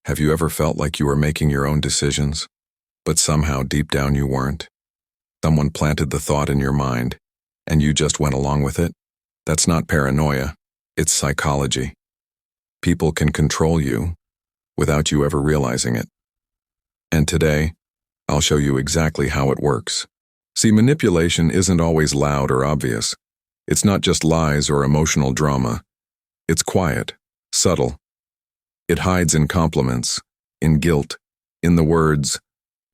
Have you ever felt like you were making your own decisions, but somehow deep down you weren't? Someone planted the thought in your mind, and you just went along with it? That's not paranoia, it's psychology. People can control you without you ever realizing it. And today, I'll show you exactly how it works. See, manipulation isn't always loud or obvious. It's not just lies or emotional drama. It's quiet, subtle. It hides in compliments, in guilt, in the words,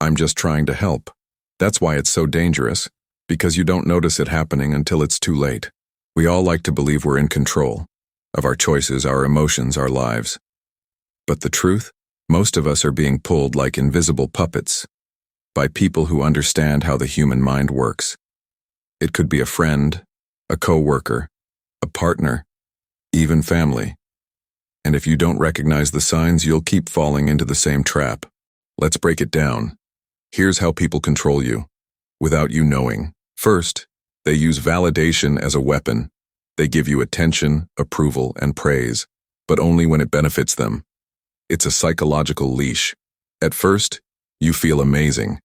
"I'm just trying to help." That's why it's so dangerous, because you don't notice it happening until it's too late. We all like to believe we're in control of our choices, our emotions, our lives. But the truth? Most of us are being pulled like invisible puppets by people who understand how the human mind works. It could be a friend, a coworker, a partner, even family. And if you don't recognize the signs, you'll keep falling into the same trap. Let's break it down. Here's how people control you, without you knowing. First, they use validation as a weapon. They give you attention, approval, and praise, but only when it benefits them. It's a psychological leash. At first, you feel amazing.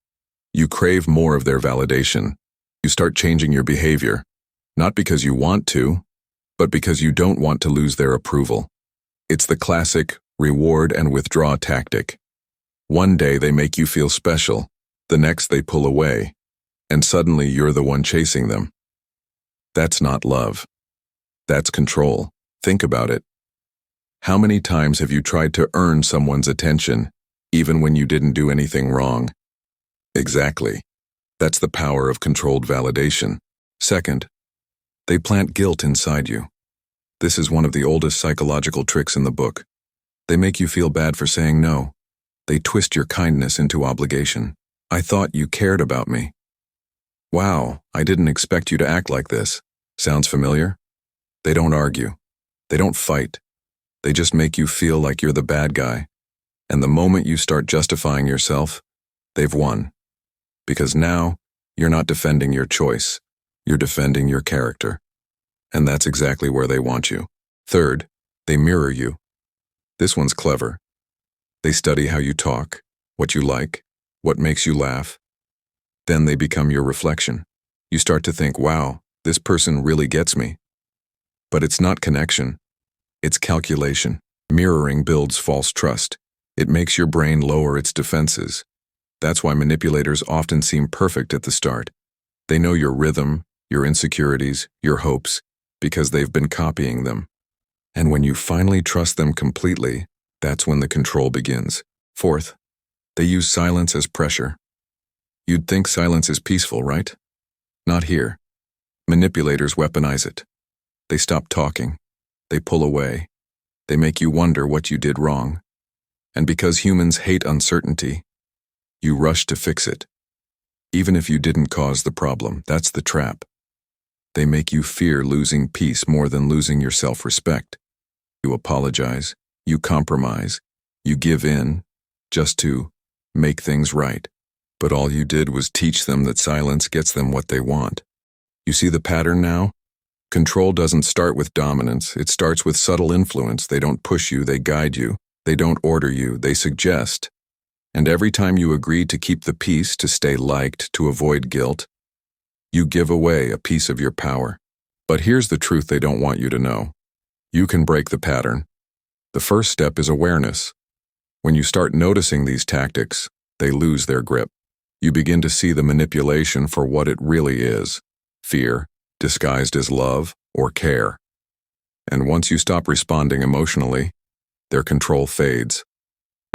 You crave more of their validation. You start changing your behavior, not because you want to, but because you don't want to lose their approval. It's the classic reward and withdraw tactic. One day they make you feel special, the next they pull away, and suddenly you're the one chasing them. That's not love. That's control. Think about it. How many times have you tried to earn someone's attention, even when you didn't do anything wrong? Exactly. That's the power of controlled validation. Second, they plant guilt inside you. This is one of the oldest psychological tricks in the book. They make you feel bad for saying no. They twist your kindness into obligation. "I thought you cared about me." "Wow, I didn't expect you to act like this." Sounds familiar? They don't argue. They don't fight. They just make you feel like you're the bad guy. And the moment you start justifying yourself, they've won. Because now, you're not defending your choice. You're defending your character. And that's exactly where they want you. Third, they mirror you. This one's clever. They study how you talk, what you like, what makes you laugh. Then they become your reflection. You start to think, wow, this person really gets me. But it's not connection. It's calculation. Mirroring builds false trust. It makes your brain lower its defenses. That's why manipulators often seem perfect at the start. They know your rhythm, your insecurities, your hopes, because they've been copying them. And when you finally trust them completely, that's when the control begins. Fourth, they use silence as pressure. You'd think silence is peaceful, right? Not here. Manipulators weaponize it. They stop talking. They pull away. They make you wonder what you did wrong. And because humans hate uncertainty, you rush to fix it. Even if you didn't cause the problem, that's the trap. They make you fear losing peace more than losing your self-respect. You apologize, you compromise, you give in, just to make things right. But all you did was teach them that silence gets them what they want. You see the pattern now? Control doesn't start with dominance, it starts with subtle influence. They don't push you, they guide you. They don't order you, they suggest. And every time you agree to keep the peace, to stay liked, to avoid guilt, you give away a piece of your power. But here's the truth they don't want you to know. You can break the pattern. The first step is awareness. When you start noticing these tactics, they lose their grip. You begin to see the manipulation for what it really is: fear, disguised as love or care. And once you stop responding emotionally, their control fades.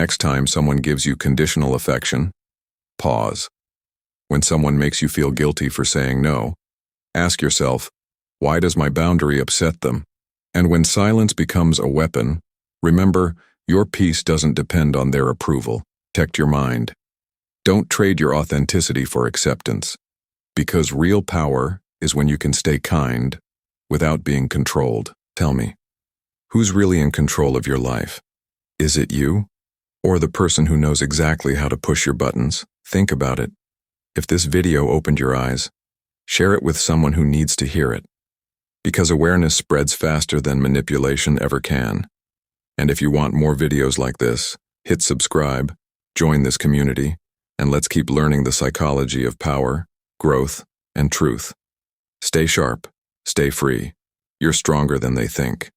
Next time someone gives you conditional affection, pause. When someone makes you feel guilty for saying no, ask yourself, why does my boundary upset them? And when silence becomes a weapon, remember, your peace doesn't depend on their approval. Protect your mind. Don't trade your authenticity for acceptance. Because real power is when you can stay kind without being controlled. Tell me, who's really in control of your life? Is it you? Or the person who knows exactly how to push your buttons? Think about it. If this video opened your eyes, share it with someone who needs to hear it. Because awareness spreads faster than manipulation ever can. And if you want more videos like this, Hit subscribe, join this community, and let's keep learning the psychology of power, growth, and truth. Stay sharp, stay free. You're stronger than they think.